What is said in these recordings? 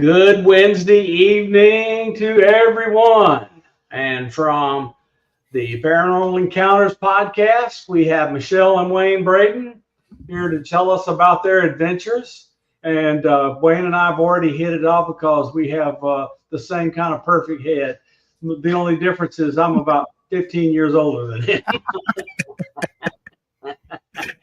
Good Wednesday evening to everyone. And from the Paranormal Encounters podcast, we have Michelle and Wayne Braden here to tell us about their adventures. And Wayne and I have already hit it off because we have the same kind of perfect head. The only difference is I'm about 15 years older than him.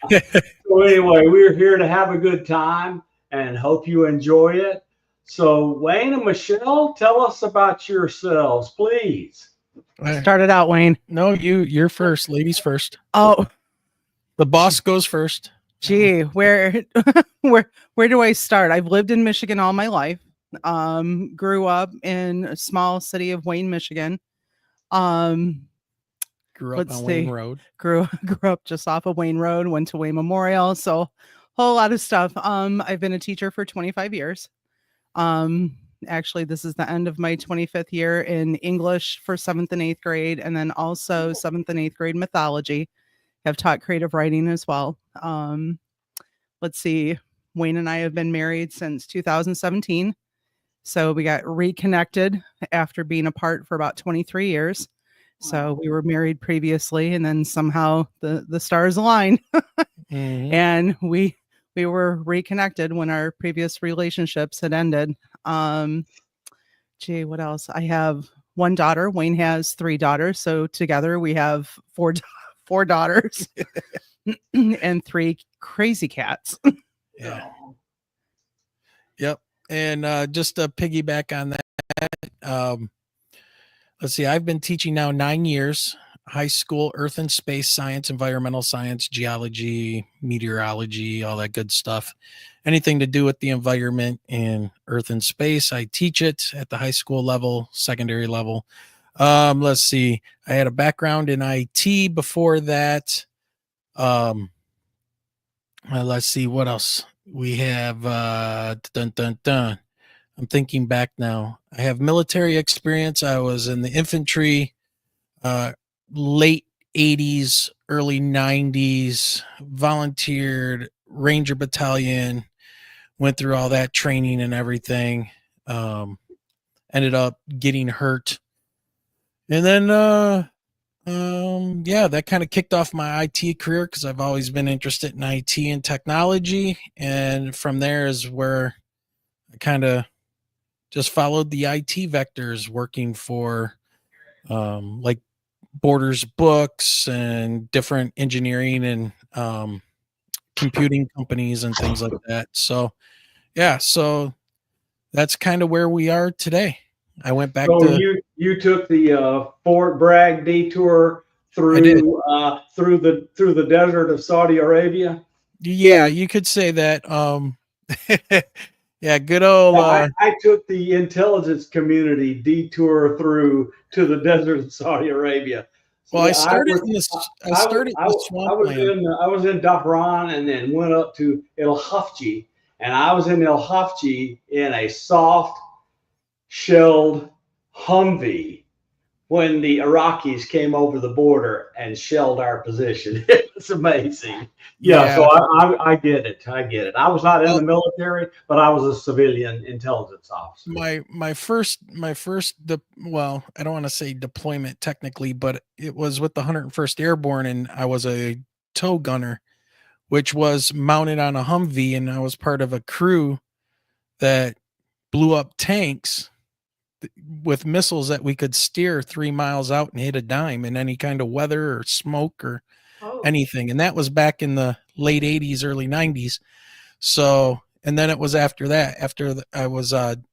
So anyway, we're here to have a good time and hope you enjoy it. So Wayne and Michelle, tell us about yourselves, please. Start it out, Wayne. No, you're first. Ladies first. Oh, The boss goes first. gee, where do I start? I've lived in Michigan all my life. Grew up in a small city of Wayne, Michigan. Grew up on Wayne Road. Grew up just off of Wayne Road. Went to Wayne Memorial. So, whole lot of stuff. I've been a teacher for 25 years. Actually, this is the end of my 25th year in English for 7th and 8th grade, and then also 7th and 8th grade mythology. Have taught creative writing as well. Let's see. Wayne and I have been married since 2017. So we got reconnected after being apart for about 23 years. So we were married previously, and then somehow the stars aligned, and we were reconnected when our previous relationships had ended. Gee, what else? I have one daughter. Wayne has 3 daughters. So together we have four daughters and 3 crazy cats. Yeah. Yep. And just to piggyback on that, let's see, I've been teaching now 9 years, high school, earth and space science, environmental science, geology, meteorology, all that good stuff. Anything to do with the environment and earth and space, I teach it at the high school level, secondary level. Let's see, I had a background in IT before that. Let's see what else we have. I'm thinking back now. I have military experience. I was in the infantry, late 80s, early 90s, volunteered, Ranger Battalion, went through all that training and everything. Ended up getting hurt. And then, that kind of kicked off my IT career because I've always been interested in IT and technology. And from there is where I kind of just followed the IT vectors, working for like Borders Books and different engineering and computing companies and things like that. So, yeah, so that's kind of where we are today. I went back to you took the Fort Bragg detour through the desert of Saudi Arabia. Yeah, you could say that. Yeah, good old. I took the intelligence community detour through to the desert of Saudi Arabia. Well, I started in this. I started in the swampland. I was in Dhahran and then went up to El Hafji, and I was in El Hafji in a soft shelled Humvee when the Iraqis came over the border and shelled our position. It's amazing. Yeah. So I get it. I was not in the military, but I was a civilian intelligence officer. My first, well, I don't want to say deployment technically, but it was with the 101st Airborne, and I was a tow gunner, which was mounted on a Humvee, and I was part of a crew that blew up tanks with missiles that we could steer 3 miles out and hit a dime in any kind of weather or smoke or anything. And that was back in the late 80s, early 90s. So, and then it was after that, I was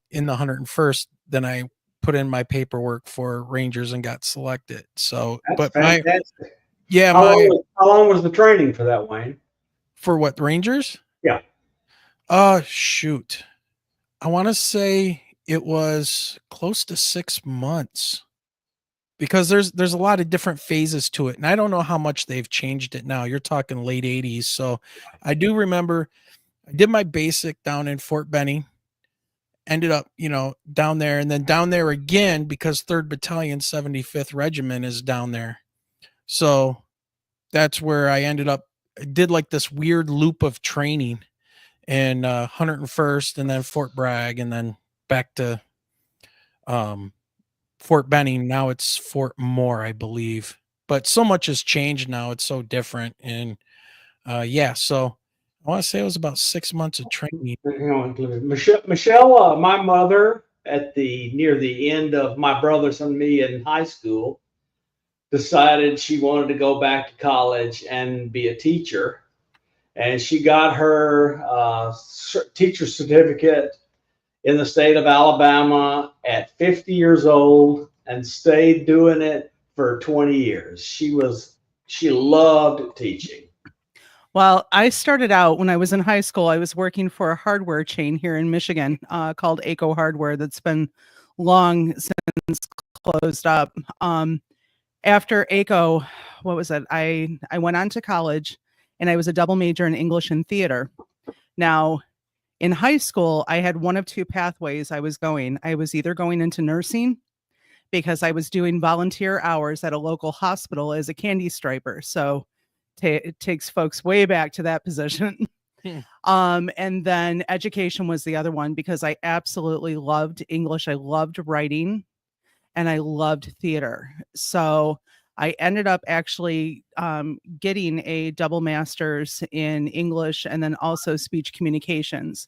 in the 101st, then I put in my paperwork for Rangers and got selected. So, that's fantastic. Yeah. How long was the training for that, Wayne? For what, Rangers? Yeah. Shoot. I want to say it was close to 6 months, because there's a lot of different phases to it. And I don't know how much they've changed it now. You're talking late 80s. So I do remember I did my basic down in Fort Benning, ended up, down there, and then down there again because 3rd Battalion, 75th Regiment is down there. So that's where I ended up. I did like this weird loop of training, and 101st, and then Fort Bragg, and then back to Fort Benning. Now it's Fort Moore, I believe. But so much has changed now. It's so different. And yeah, so I want to say it was about 6 months of training. Michelle, my mother, near the end of my brothers and me in high school, decided she wanted to go back to college and be a teacher, and she got her teacher certificate in the state of Alabama at 50 years old and stayed doing it for 20 years. She loved teaching. Well, I started out when I was in high school. I was working for a hardware chain here in Michigan called Aco Hardware that's been long since closed up. After Aco, what was it? I went on to college and I was a double major in English and theater. Now, in high school, I had one of two pathways I was going. I was either going into nursing because I was doing volunteer hours at a local hospital as a candy striper. So it takes folks way back to that position. And then education was the other one because I absolutely loved English. I loved writing and I loved theater. So I ended up actually getting a double master's in English and then also speech communications.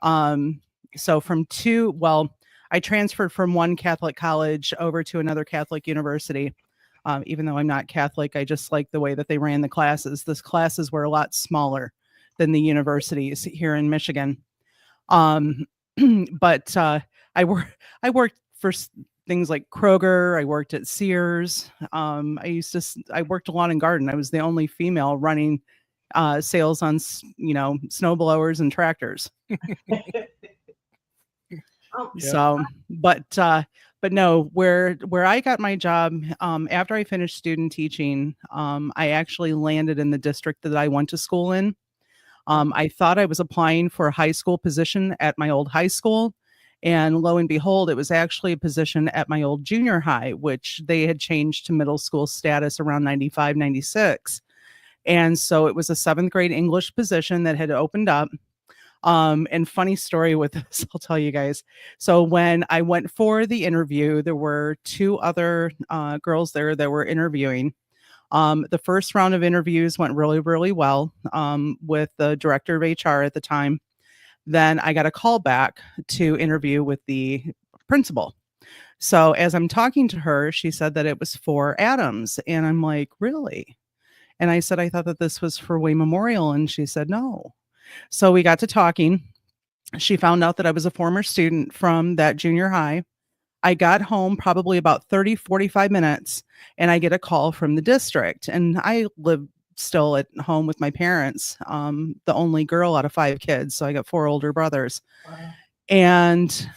So I transferred from one Catholic college over to another Catholic university. Even though I'm not Catholic, I just like the way that they ran the classes. The classes were a lot smaller than the universities here in Michigan. But I worked for things like Kroger. I worked at Sears. I worked a lot in garden. I was the only female running sales on, snow blowers and tractors. So, but no, where I got my job after I finished student teaching, I actually landed in the district that I went to school in. I thought I was applying for a high school position at my old high school. And lo and behold, it was actually a position at my old junior high, which they had changed to middle school status around 95, 96. And so it was a 7th grade English position that had opened up. And funny story with this, I'll tell you guys. So when I went for the interview, there were 2 other girls there that were interviewing. The first round of interviews went really, really well with the director of HR at the time. Then I got a call back to interview with the principal. So as I'm talking to her, she said that it was for Adams. And I'm like, really? And I said, I thought that this was for Wayne Memorial. And she said, no. So we got to talking. She found out that I was a former student from that junior high. I got home probably about 30, 45 minutes, and I get a call from the district. And I live still at home with my parents, the only girl out of 5 kids. So I got 4 older brothers. Wow. And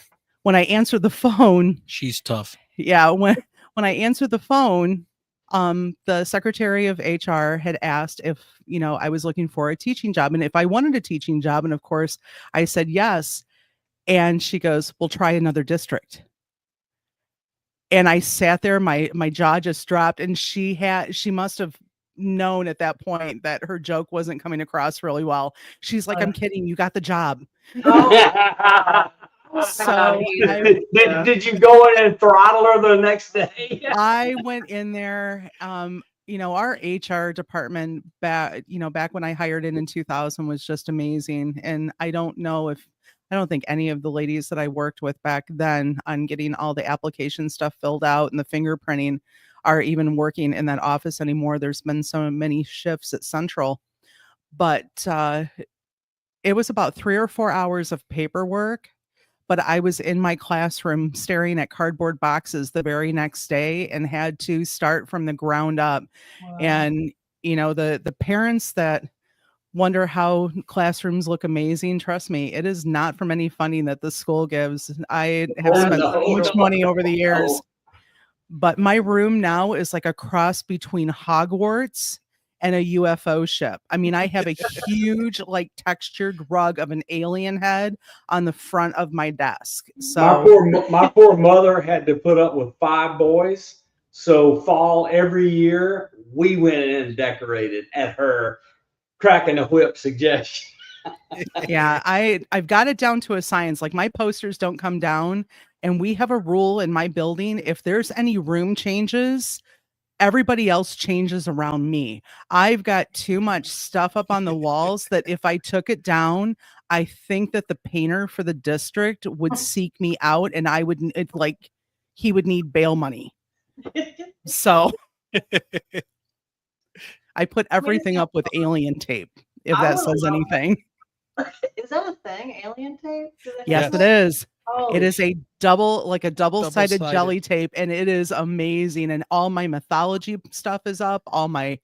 when I answered the phone, she's tough. Yeah. When I answered the phone, the secretary of HR had asked if, I was looking for a teaching job and if I wanted a teaching job. And of course I said yes. And she goes, we'll try another district. And I sat there, my jaw just dropped, and she must have known at that point that her joke wasn't coming across really well. She's like, I'm kidding, you got the job. So did you go in and throttle her the next day? I went in there. Our HR department back when I hired in 2000 was just amazing. And I don't think any of the ladies that I worked with back then on getting all the application stuff filled out and the fingerprinting are even working in that office anymore. There's been so many shifts at Central, but it was about 3 or 4 hours of paperwork. But I was in my classroom staring at cardboard boxes the very next day and had to start from the ground up. Wow. And, the parents that wonder how classrooms look amazing, trust me, it is not from any funding that the school gives. I have spent so much money over the years. But my room now is like a cross between Hogwarts and a UFO ship. I mean, I have a huge, textured rug of an alien head on the front of my desk. So my poor mother had to put up with 5 boys. So fall every year, we went in and decorated at her cracking a whip suggestion. Yeah, I've got it down to a science. Like my posters don't come down, and we have a rule in my building. If there's any room changes, everybody else changes around me. I've got too much stuff up on the walls that if I took it down, I think that the painter for the district would seek me out, and I would he would need bail money. So I put everything up with alien tape, if I that would says love- anything. Is that a thing? Alien tape? Do they Yes, have it that? is. Holy It is a double-sided Double-sided. jelly tape, and it is amazing. And all my mythology stuff is up. All my,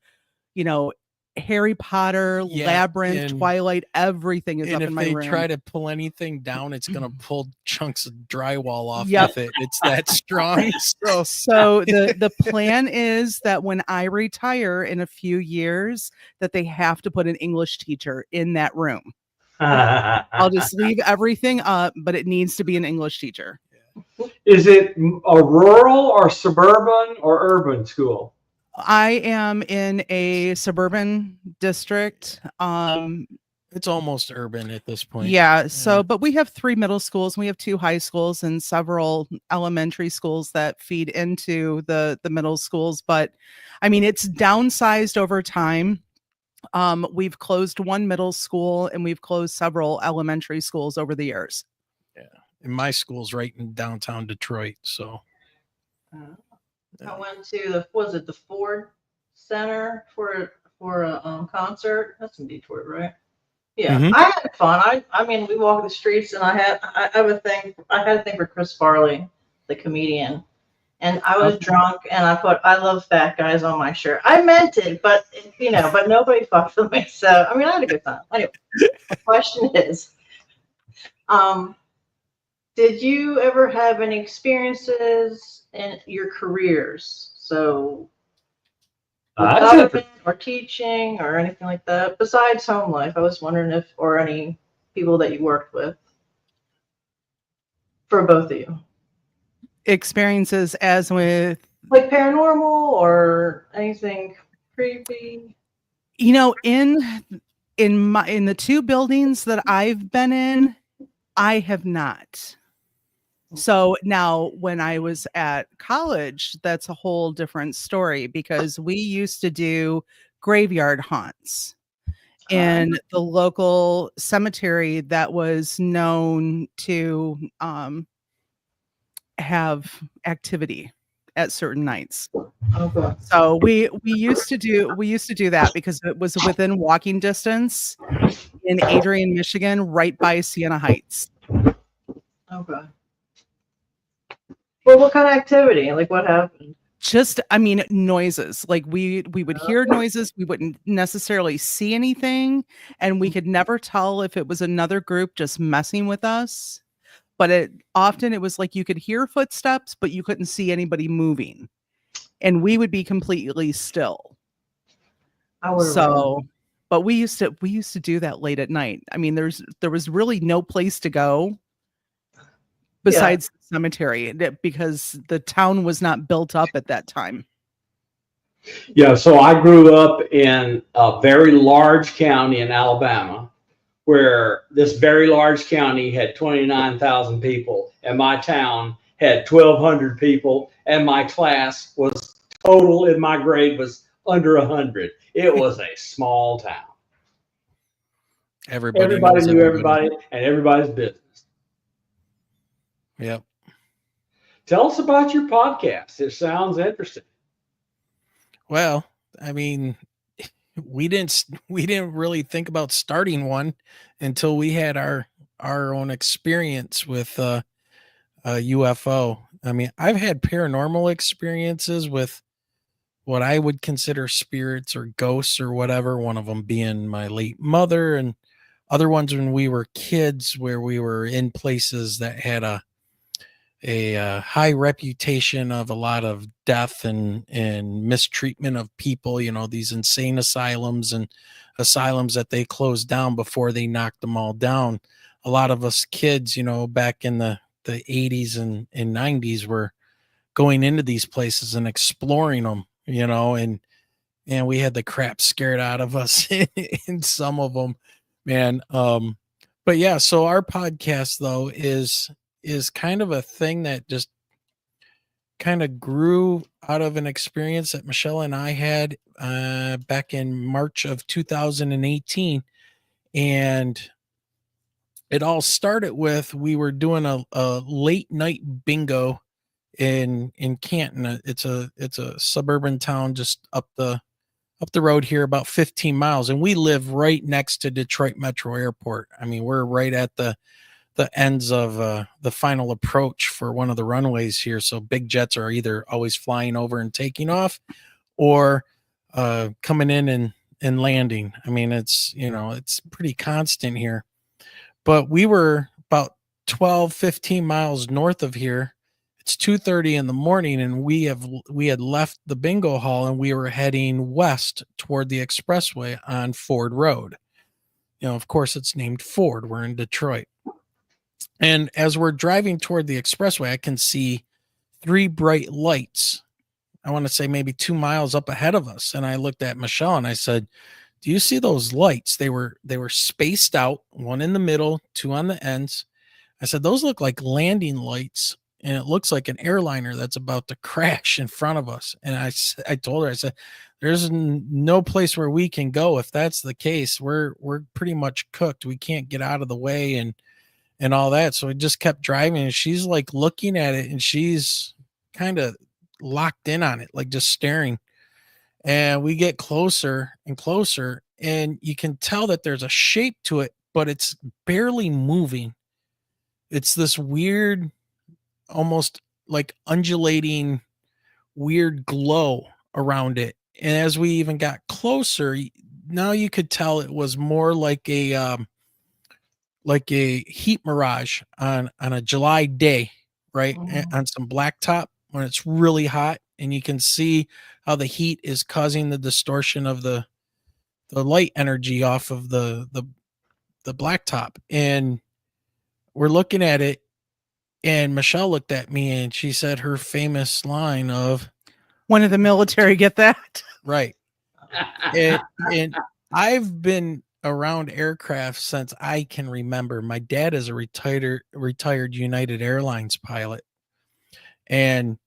Harry Potter, Yeah, Labyrinth, and- Twilight, everything is up And if in my they room. try to pull anything down, it's gonna pull chunks of drywall off Yep. with it. It's that strong. So So the plan is that when I retire in a few years, that they have to put an English teacher in that room. I'll just leave everything up, but it needs to be an English teacher. Is it a rural or suburban or urban school? I am in a suburban district. it's almost urban at this point. Yeah. So, but we have 3 middle schools, we have 2 high schools, and several elementary schools that feed into the middle schools. But I mean, it's downsized over time. We've closed 1 middle school and we've closed several elementary schools over the years. And my school's right in downtown Detroit. So I went to the Ford Center for a concert. That's in Detroit, right? Yeah, Mhm. I had fun. I mean, we walked the streets, and I had a thing. I had a thing for Chris Farley, the comedian, and I was drunk, and I put "I love fat guys" on my shirt. I meant it, but but nobody fucked with me. So I mean, I had a good time. Anyway, the question is, did you ever have any experiences in your careers? So That's government interesting. or teaching or anything like that besides home life. I was wondering if or any people that you worked with for both of you, Experiences as with, like paranormal or anything creepy. in the 2 buildings that I've been in, I have not. So now when I was at college, that's a whole different story because we used to do graveyard haunts in the local cemetery that was known to have activity at certain nights. Okay. So we used to do that because it was within walking distance in Adrian, Michigan, right by Siena Heights. Okay. Well, what kind of activity? Like what happened? Just, I mean, noises. Like we would hear noises, we wouldn't necessarily see anything, and we could never tell if it was another group just messing with us. But it was like you could hear footsteps, but you couldn't see anybody moving, and we would be completely still. But we used to do that late at night. I mean, there was really no place to go besides the cemetery because the town was not built up at that time. Yeah, so I grew up in a very large county in Alabama where this very large county had 29,000 people and my town had 1,200 people and my class was total in my grade was under 100. It was a small town. Everybody knows knew everybody and everybody's business. Yep. Tell us about your podcast. It sounds interesting. Well, I mean, we didn't really think about starting one until we had our own experience with a UFO. I mean, I've had paranormal experiences with what I would consider spirits or ghosts or whatever, one of them being my late mother, and other ones when we were kids where we were in places that had a high reputation of a lot of death and mistreatment of people, these insane asylums and asylums that they closed down before they knocked them all down. A lot of us kids, back in the 80s and 90s were going into these places and exploring them, and we had the crap scared out of us in some of them man. But yeah, so our podcast though is kind of a thing that just kind of grew out of an experience that Michelle and I had back in March of 2018. And it all started with, we were doing a late night bingo in Canton. It's a suburban town just up the road here, about 15 miles, and we live right next to Detroit Metro Airport. I mean, we're right at the ends of the final approach for one of the runways here. So big jets are either always flying over and taking off, or coming in and landing. I mean, it's, it's pretty constant here. But we were about 12, 15 miles north of here. It's 2:30 in the morning, and we had left the bingo hall, and we were heading west toward the expressway on Ford Road. Of course, it's named Ford. We're in Detroit. And as we're driving toward the expressway, I can see 3 bright lights. I want to say maybe 2 miles up ahead of us. And I looked at Michelle and I said, "Do you see those lights? They were spaced out, one in the middle, 2 on the ends." I said, "Those look like landing lights, and it looks like an airliner that's about to crash in front of us." And I told her, I said, "There's no place where we can go if that's the case. We're pretty much cooked. We can't get out of the way and all that." So we just kept driving, and she's like looking at it, and she's kind of locked in on it, like just staring. And we get closer and closer, and you can tell that there's a shape to it, but it's barely moving. It's this weird, almost like undulating, weird glow around it. And as we even got closer, now you could tell it was more like a heat mirage on a July day, right? On some blacktop when it's really hot, and you can see how the heat is causing the distortion of the light energy off of the blacktop. And we're looking at it, and Michelle looked at me and she said her famous line of, When did the military get that? right. And I've been around aircraft since I can remember. My dad is a retired United Airlines pilot, and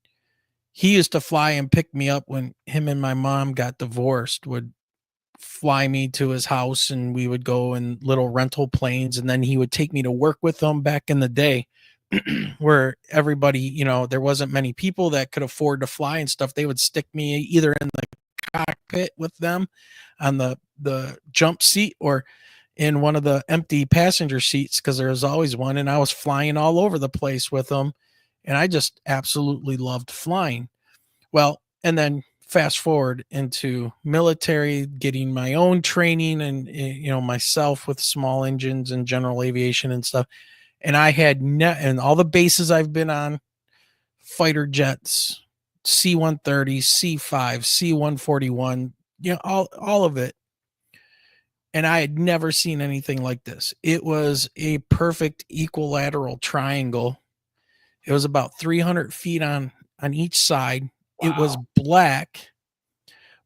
he used to fly and pick me up when him and my mom got divorced, would fly me to his house, and we would go in little rental planes, and then he would take me to work with him back in the day where everybody, there wasn't many people that could afford to fly and stuff. They would stick me either in the cockpit with them on the jump seat, or in one of the empty passenger seats, because there was always one, and I was flying all over the place with them, and I just absolutely loved flying. Well, and then fast forward into military, getting my own training, and myself with small engines and general aviation and stuff. And I had and all the bases I've been on, fighter jets, C-130, C-5, C-141, all of it. And I had never seen anything like this. It was a perfect equilateral triangle. It was about 300 feet on each side. Wow. It was black,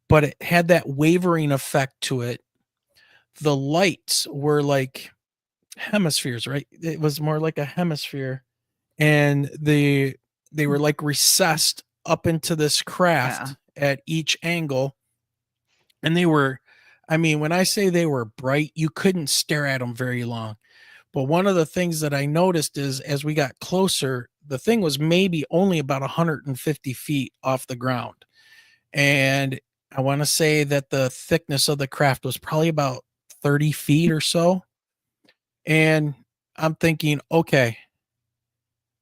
but it had that wavering effect to it. The lights were like hemispheres, right? It was more like a hemisphere, and they were like recessed up into this craft at each angle. And they were, I mean, when I say they were bright, you couldn't stare at them very long. But one of the things that I noticed is, as we got closer, the thing was maybe only about 150 feet off the ground. And I want to say that the thickness of the craft was probably about 30 feet or so. And I'm thinking, okay,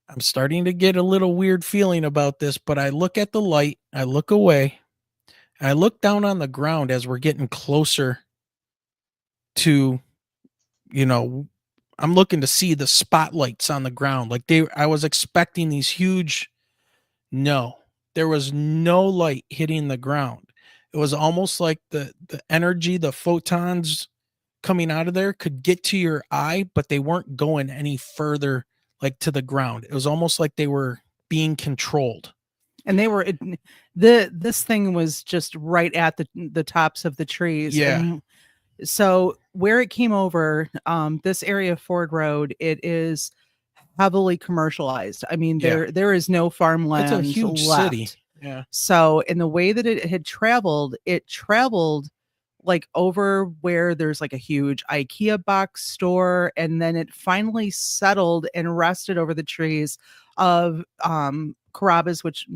I'm starting to get a little weird feeling about this, but I look at the light, I look away, and I look down on the ground as we're getting closer to, I'm looking to see the spotlights on the ground. Like I was expecting these huge, no, there was no light hitting the ground. It was almost like the energy, the photons coming out of there could get to your eye, but they weren't going any further, like to the ground. It was almost like they were being controlled. And they were, this thing was just right at the tops of the trees. Yeah. And so where it came over, this area of Ford Road, it is heavily commercialized. I mean, Yeah. there is no It's farmland a huge left. city. Yeah. So in the way that it traveled like over where there's like a huge IKEA box store, and then it finally settled and rested over the trees of Carrabba's, which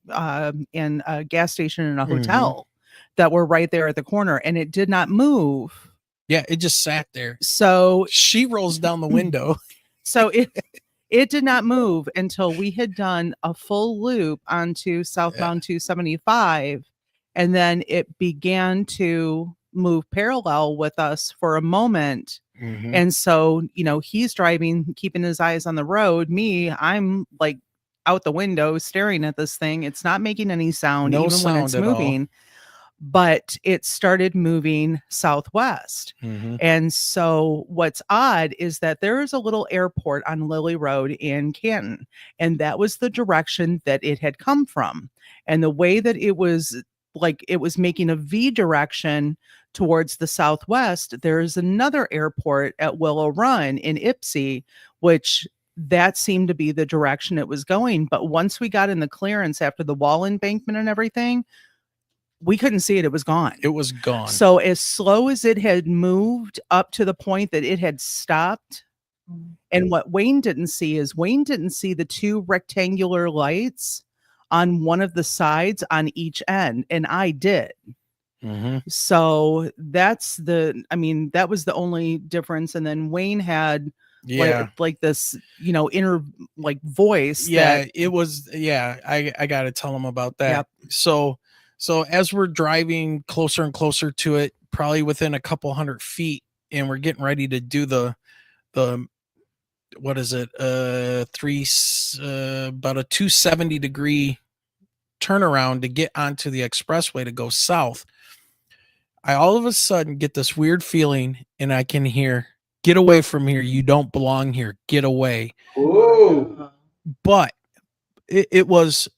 and a gas station and a hotel that were right there at the corner, and it did not move. Yeah, it just sat there. So She rolls down the window. so it did not move until we had done a full loop onto southbound 275, and then it began to move parallel with us for a moment. Mhm. And so, he's driving, keeping his eyes on the road. Me, I'm like out the window staring at this thing. It's not making any sound, No even when it's sound at all. moving. But it started moving southwest. Mhm. And so what's odd is that there is a little airport on Lily Road in Canton, and that was the direction that it had come from. And the way that it was making a V direction towards the southwest, there is another airport at Willow Run in Ypsi, which that seemed to be the direction it was going. But once we got in the clearance after the wall embankment and everything, we couldn't see it. It was gone. It was gone. So as slow as it had moved up to the point that it had stopped, and what Wayne didn't see the two rectangular lights on one of the sides on each end, and I did. Mhm. So that was the only difference. And then Wayne had Yeah. like this, inner like voice. Yeah, that, it was. Yeah, I got to tell him about that. Yep. So as we're driving closer and closer to it, probably within a couple 100 feet, and we're getting ready to do the what is it? About a 270-degree turnaround to get onto the expressway to go south. I all of a sudden get this weird feeling, and I can hear, "Get away from here! You don't belong here! Get away!" Ooh. But it was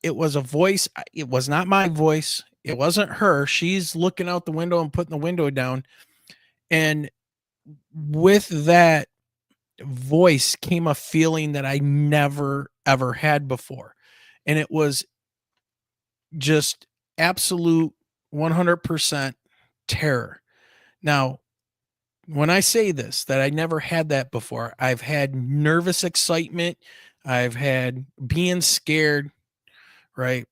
a voice. It was not my voice. It wasn't her. She's looking out the window and putting the window down. And with that voice came a feeling that I never ever had before. And it was just absolute 100% terror. Now, when I say this, that I never had that before, I've had nervous excitement. I've had being scared, right?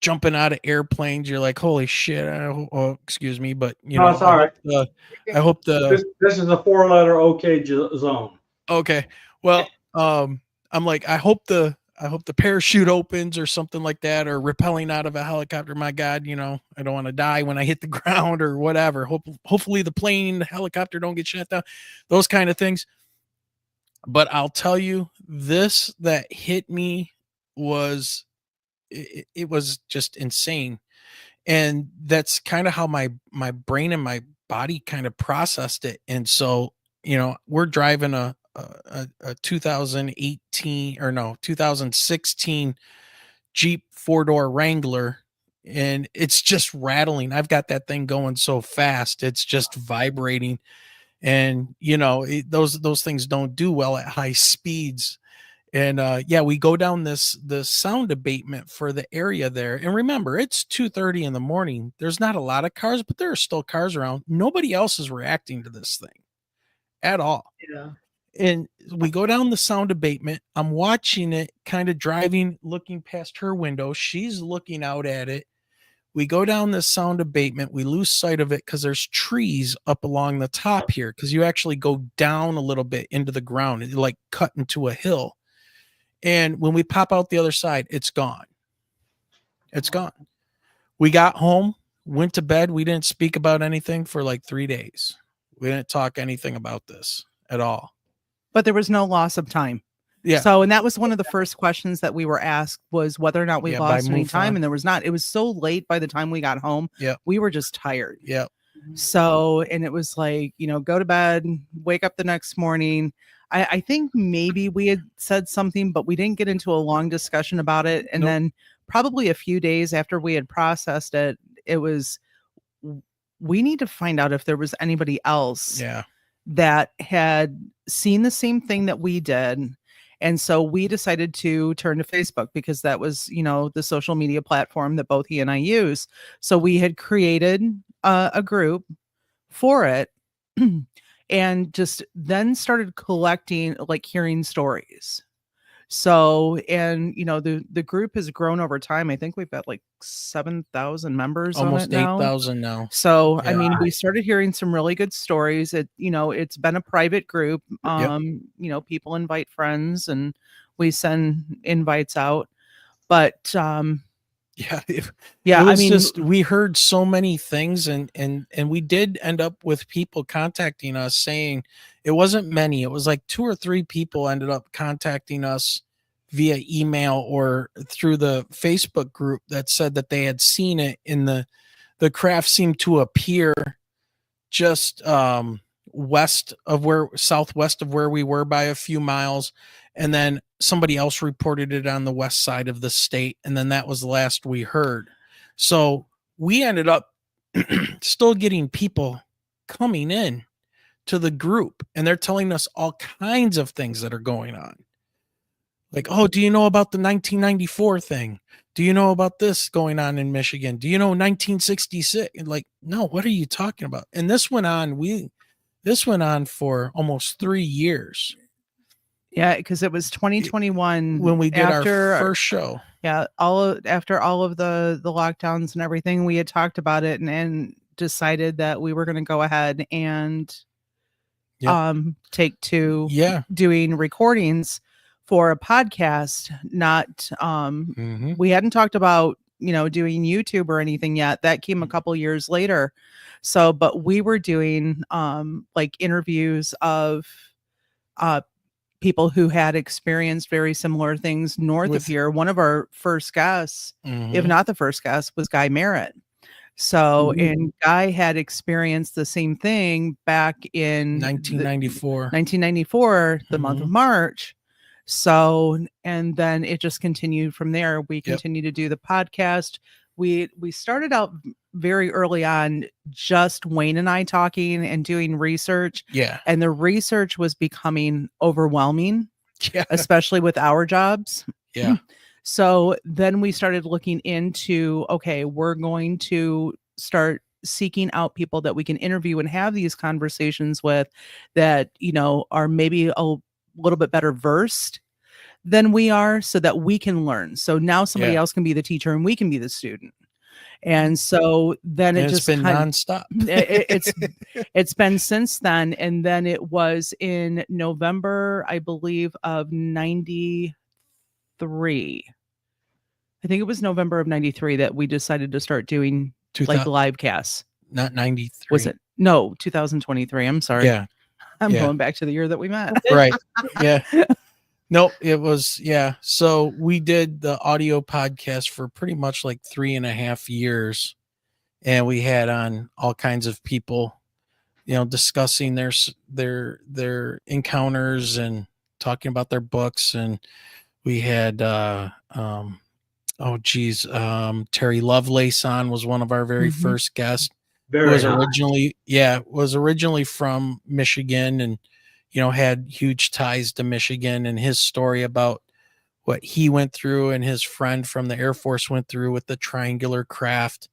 Jumping out of airplanes. You're like, holy shit. Oh, excuse me. But, No, it's all right. I hope This is a 4-letter OK zone. okay. Well, I'm like, I hope the parachute opens or something like that, or rappelling out of a helicopter. My God, I don't want to die when I hit the ground or whatever. Hopefully the plane, the helicopter don't get shut down, those kind of things. But I'll tell you, this that hit me was, it was just insane. And that's kind of how my brain and my body kind of processed it. And so, we're driving a 2016 Jeep 4-door Wrangler, and it's just rattling. I've got that thing going so fast, it's just vibrating. And those things don't do well at high speeds. And we go down the sound abatement for the area there. And remember, it's 2:30 in the morning. There's not a lot of cars, but there are still cars around. Nobody else is reacting to this thing at all. Yeah. And we go down the sound abatement. I'm watching it, kind of driving, looking past her window. She's looking out at it. We go down the sound abatement. We lose sight of it because there's trees up along the top here, because you actually go down a little bit into the ground and like cut into a hill. And when we pop out the other side, it's gone. It's gone. We got home, went to bed. We didn't speak about anything for like 3 days. We didn't talk anything about this at all. But there was no loss of time. Yeah. So, and that was one of the first questions that we were asked, was whether or not we lost any time. And there was not. It was so late by the time we got home. Yeah. We were just tired. Yeah. So, and it was like, go to bed, wake up the next morning. I think maybe we had said something, but we didn't get into a long discussion about it. And then probably a few days after we had processed it, it was we need to find out if there was anybody else Yeah. that had seen the same thing that we did. And so we decided to turn to Facebook because that was, the social media platform that both he and I use. So we had created a group for it and just then started collecting, like, hearing stories. So, and the group has grown over time. I think we've got like 7,000 members on it Almost now. 8,000 now. So, I Yeah. mean, we started hearing some really good stories. It's been a private group. People invite friends and we send invites out. But Yeah. yeah, It was I mean, just, we heard so many things, and we did end up with people contacting us saying, it wasn't many. It was like 2 or 3 people ended up contacting us via email or through the Facebook group that said that they had seen it in the craft seemed to appear just southwest of where we were by a few miles, and then somebody else reported it on the west side of the state, and then that was the last we heard. So we ended up still getting people coming in to the group, and they're telling us all kinds of things that are going on. Like, oh, do you know about the 1994 thing? Do you know about this going on in Michigan? Do you know 1966? Like, no, what are you talking about? And this went on for almost 3 years. yeah, because it was 2021 When we did our after first show. Yeah, after all of the lockdowns and everything, we had talked about it and decided that we were going to go ahead and take to doing recordings for a podcast. Not we hadn't talked about doing YouTube or anything yet. That came a couple years later. So, but we were doing like interviews of people who had experienced very similar things north of here. One of our first guests, if not the first guest, was Guy Merritt. So, and Guy had experienced the same thing back in 1994, the month of March. So, and then it just continued from there. We continued to do the podcast. We started out very early on, just Wayne and I talking and doing research. Yeah. And the research was becoming overwhelming, especially with our jobs. Yeah. So then we started looking into, okay, we're going to start seeking out people that we can interview and have these conversations with that, are maybe a little bit better versed than we are so that we can learn. So now somebody else can be the teacher and we can be the student. And so then it's just been nonstop. It's been since then. And then it was in November, I believe, of 93. I think it was November of 93 that we decided to start doing like live casts. Not 93. Was it? No, 2023. I'm sorry. Yeah. I'm going back to the year that we met. Right. Yeah. Nope. It was, So we did the audio podcast for pretty much like 3.5 years. And we had on all kinds of people, discussing their encounters and talking about their books. And we had, Terry Lovelace on was one of our very first guests. Was originally from Michigan and, had huge ties to Michigan, and his story about what he went through and his friend from the Air Force went through with the triangular craft.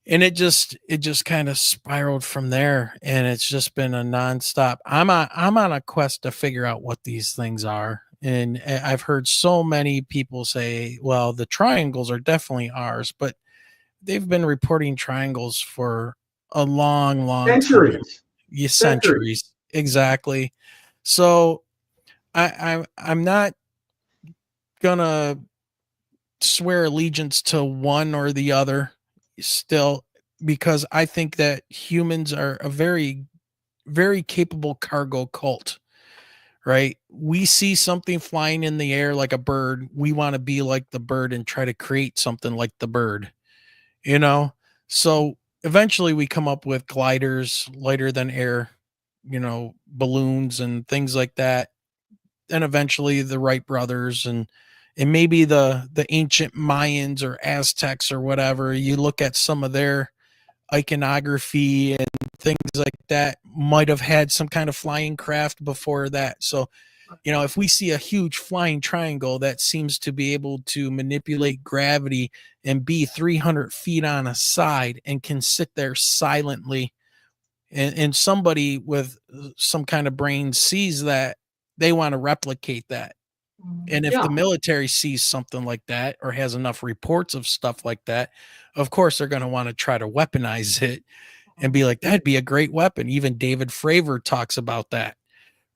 And it just kind of spiraled from there. And it's just been a nonstop. I'm on a quest to figure out what these things are. And I've heard so many people say, well, the triangles are definitely ours, but they've been reporting triangles for a long time. Centuries. Exactly. So I'm not gonna swear allegiance to one or the other still, because I think that humans are a very, very capable cargo cult, right? We see something flying in the air like a bird. We want to be like the bird and try to create something like the bird, So eventually we come up with gliders, lighter than air, balloons and things like that. And eventually the Wright brothers and maybe the ancient Mayans or Aztecs or whatever, you look at some of their iconography and things like that might have had some kind of flying craft before that. So, you know, if we see a huge flying triangle that seems to be able to manipulate gravity and be 300 feet on a side and can sit there silently, and somebody with some kind of brain sees that, they want to replicate that. And if Yeah. the military sees something like that or has enough reports of stuff like that, of course they're going to want to try to weaponize it and be like, that'd be a great weapon. Even David Fravor talks about that,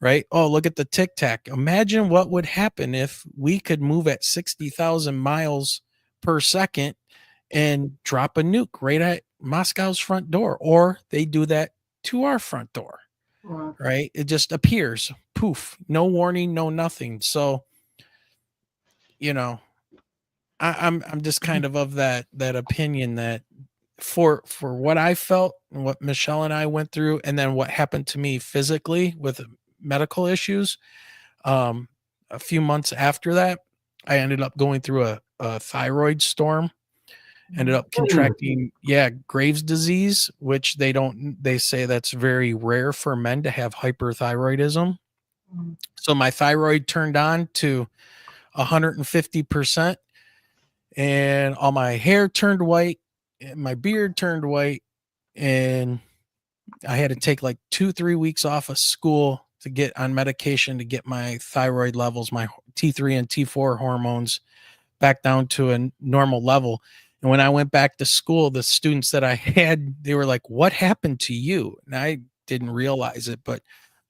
right? Oh, look at the Tic Tac. Imagine what would happen if we could move at 60,000 miles per second and drop a nuke right at Moscow's front door, or they do that to our front door, right? It just appears, poof, no warning, no nothing. So, you know, I'm just kind of that opinion that for what I felt and what Michelle and I went through, and then what happened to me physically with medical issues, a few months after that, I ended up going through a thyroid storm. Ended up contracting, Graves' disease, which they say that's very rare for men to have hyperthyroidism. So my thyroid turned on to 150%, and all my hair turned white, and my beard turned white, and I had to take like 2-3 weeks off of school to get on medication to get my thyroid levels, my T3 and T4 hormones back down to a normal level. And when I went back to school, the students that I had, they were like, what happened to you? And I didn't realize it, but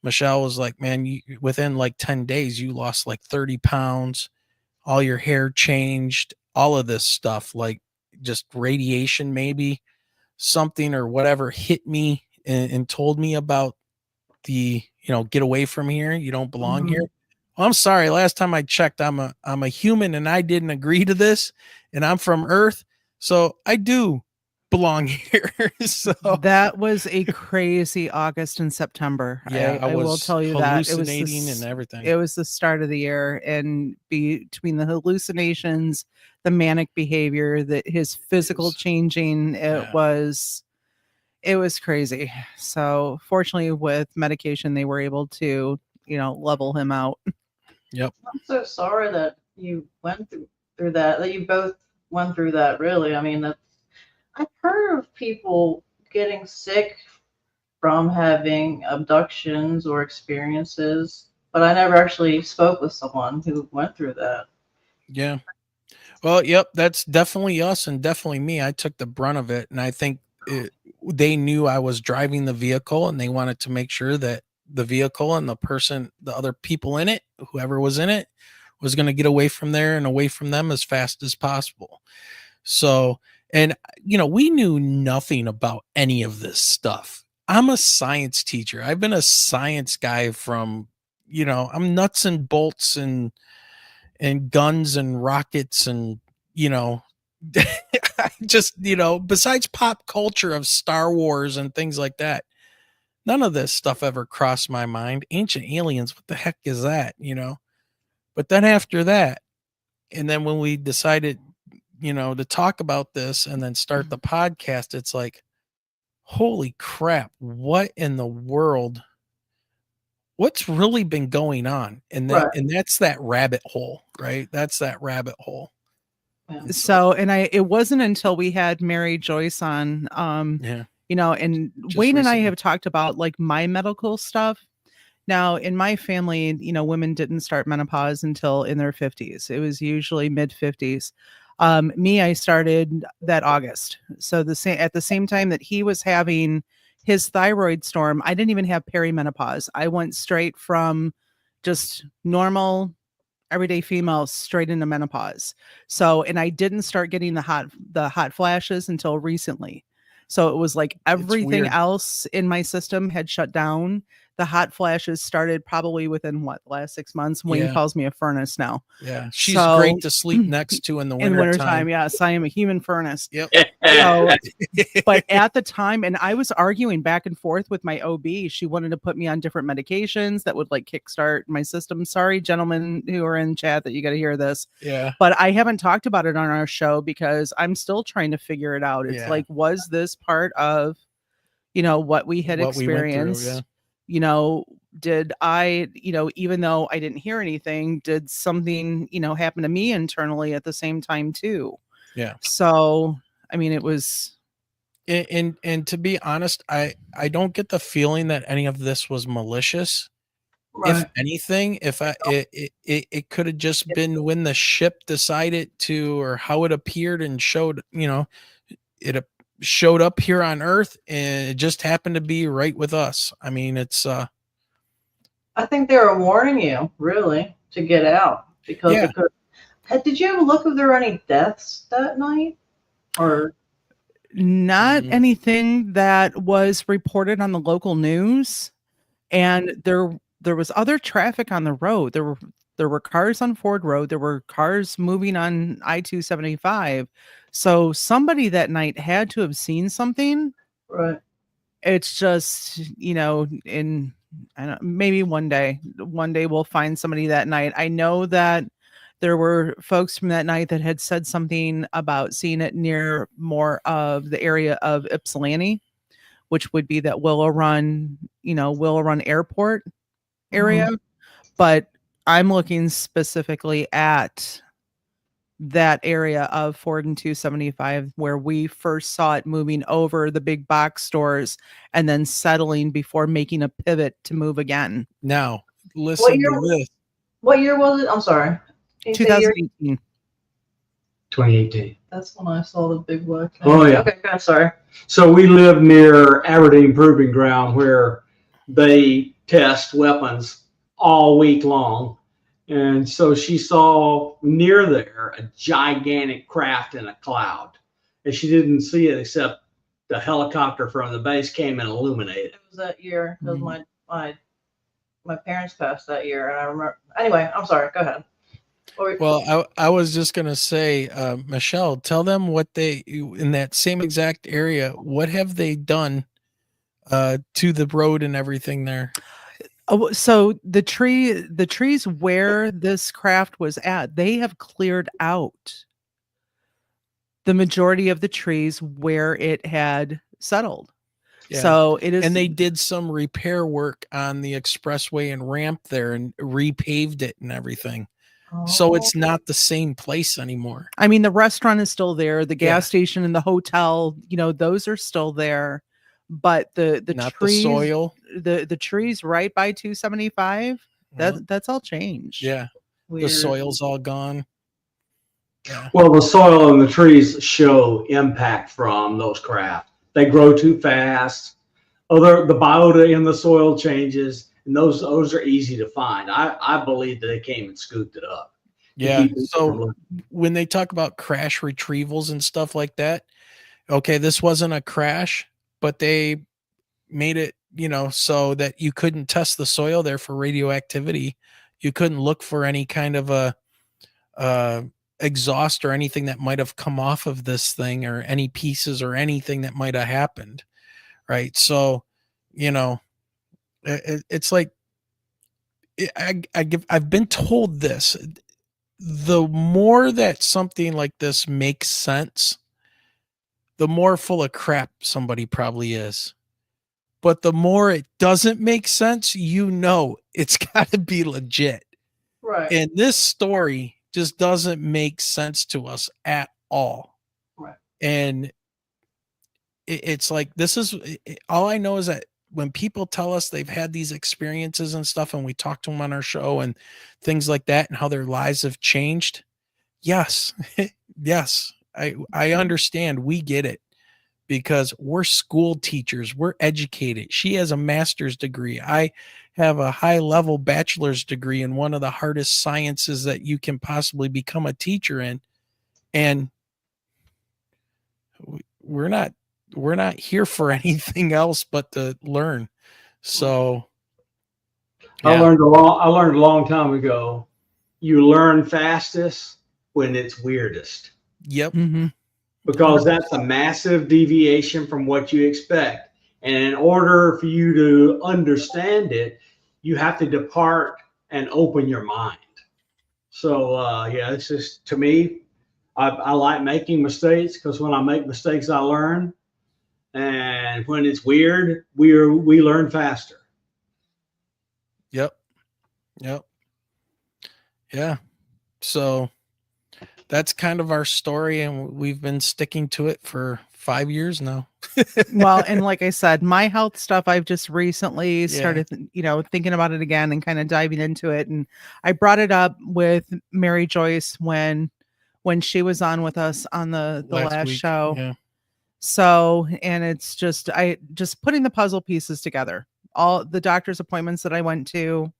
Michelle was like, man, within like 10 days, you lost like 30 pounds, all your hair changed, all of this stuff, like just radiation, maybe something or whatever hit me and told me about get away from here. You don't belong here. Well, I'm sorry. Last time I checked, I'm a human and I didn't agree to this, and I'm from Earth. So I do belong here. So That was a crazy August and September. yeah, I will was tell you that hallucinating and everything. it was the start of the year, and between the hallucinations, the manic behavior, that his physical changing, it was crazy. So fortunately, with medication, they were able to, level him out. Yep. I'm so sorry that you went through that you both went through that, really. I mean, I've heard of people getting sick from having abductions or experiences, but I never actually spoke with someone who went through that. Yeah. Well, yep, that's definitely us and definitely me. I took the brunt of it, and I think they knew I was driving the vehicle, and they wanted to make sure that the vehicle and the other people in it, whoever was in it, was going to get away from there and away from them as fast as possible. So, and we knew nothing about any of this stuff. I'm a science teacher. I've been a science guy from, I'm nuts and bolts and guns and rockets and, I just, besides pop culture of Star Wars and things like that, none of this stuff ever crossed my mind. Ancient aliens, what the heck is that, But then after that, and then when we decided, to talk about this and then start the podcast, it's like, holy crap, what in the world? What's really been going on? And that's that rabbit hole, right? That's that rabbit hole. Yeah. So, and it wasn't until we had Mary Joyce on, and Just Wayne and I recently. have talked about like my medical stuff. Now, in my family, women didn't start menopause until in their 50s. It was usually mid 50s. Me, I started that August. So at the same time that he was having his thyroid storm, I didn't even have perimenopause. I went straight from just normal everyday female straight into menopause. So, and I didn't start getting the hot flashes until recently. So it was like everything weird. else in my system had shut down. the hot flashes started probably within the last 6 months. Wayne Yeah. calls me a furnace now. Yeah. She's So- great to sleep next to in the In winter wintertime, time. yes, I am a human furnace. Yep. So, but at the time, and I was arguing back and forth with my OB. She wanted to put me on different medications that would like kickstart my system. Sorry, gentlemen who are in chat, that you got to hear this. Yeah. But I haven't talked about it on our show because I'm still trying to figure it out. It's Yeah. like, was this part of, what we had What we went through, experienced? Did I, even though I didn't hear anything, did something, happen to me internally at the same time too? Yeah. So, I mean, it was. And to be honest, I don't get the feeling that any of this was malicious. Right. If anything, it could have just been when the ship decided to, or how it appeared and showed, it showed up here on Earth, and it just happened to be right with us. I mean, it's I think they were warning you, really, to get out because Yeah. it could. Did you ever look if there were any deaths that night? Or Not Mhm. anything that was reported on the local news, and there was other traffic on the road. There were cars on Ford Road. There were cars moving on I-275. So somebody that night had to have seen something. right? It's just, in I don't maybe one day we'll find somebody that night. I know that there were folks from that night that had said something about seeing it near more of the area of Ypsilanti, which would be that Willow Run Airport area. But I'm looking specifically at that area of Ford and 275 where we first saw it moving over the big box stores and then settling before making a pivot to move again. now listen year to this. What year was it? I'm sorry. Can you say year? 2018. 2018. That's when I saw the big black. Oh, yeah. Okay, good. Sorry. So we live near Aberdeen Proving Ground where they test weapons all week long. And so she saw near there a gigantic craft in a cloud. And she didn't see it except the helicopter from the base came and illuminated. It was that year because Mhm. my parents passed that year, and I remember. Anyway, I'm sorry. Go ahead. Well, I was just gonna say, Michelle, tell them what they in that same exact area. What have they done to the road and everything there? Oh, so the trees where this craft was at, they have cleared out the majority of the trees where it had settled. Yeah. So it is, And they did some repair work on the expressway and ramp there and repaved it and everything. So it's not the same place anymore. I mean, the restaurant is still there, the gas Yeah. station and the hotel, those are still there. But the Not trees, the soil. the trees right by 275, that's all changed. Yeah. Weird. The soil's all gone. Yeah. Well, the soil and the trees show impact from those craft. They grow too fast. The biota in the soil changes, and those are easy to find. I believe that they came and scooped it up. Yeah. So when they talk about crash retrievals and stuff like that, okay, this wasn't a crash, but they made it, so that you couldn't test the soil there for radioactivity. You couldn't look for any kind of a exhaust or anything that might have come off of this thing, or any pieces or anything that might have happened. Right. So, it's like, I've been told this. The more that something like this makes sense, the more full of crap somebody probably is. But the more it doesn't make sense, it's got to be legit. Right. And this story just doesn't make sense to us at all. Right. And it's like, all I know is that when people tell us they've had these experiences and stuff, and we talk to them on our show and things like that, and how their lives have changed. Yes. Yes. I understand. We get it, because we're school teachers. We're educated. She has a master's degree. I have a high level bachelor's degree in one of the hardest sciences that you can possibly become a teacher in. And we're not here for anything else but to learn. So I Yeah. learned I learned a long time ago. You learn fastest when it's weirdest, Yep. Mm-hmm. because that's a massive deviation from what you expect. And in order for you to understand it, you have to depart and open your mind. So yeah, it's just, to me, I like making mistakes, because when I make mistakes, I learn. And when it's weird, we learn faster. Yep. Yep. Yeah. So that's kind of our story, and we've been sticking to it for 5 years now. Well, and like I said, my health stuff, I've just recently Yeah. started, thinking about it again and kind of diving into it. And I brought it up with Mary Joyce when she was on with us on the last week. show. Yeah. So, and it's just just putting the puzzle pieces together, all the doctor's appointments that I went to,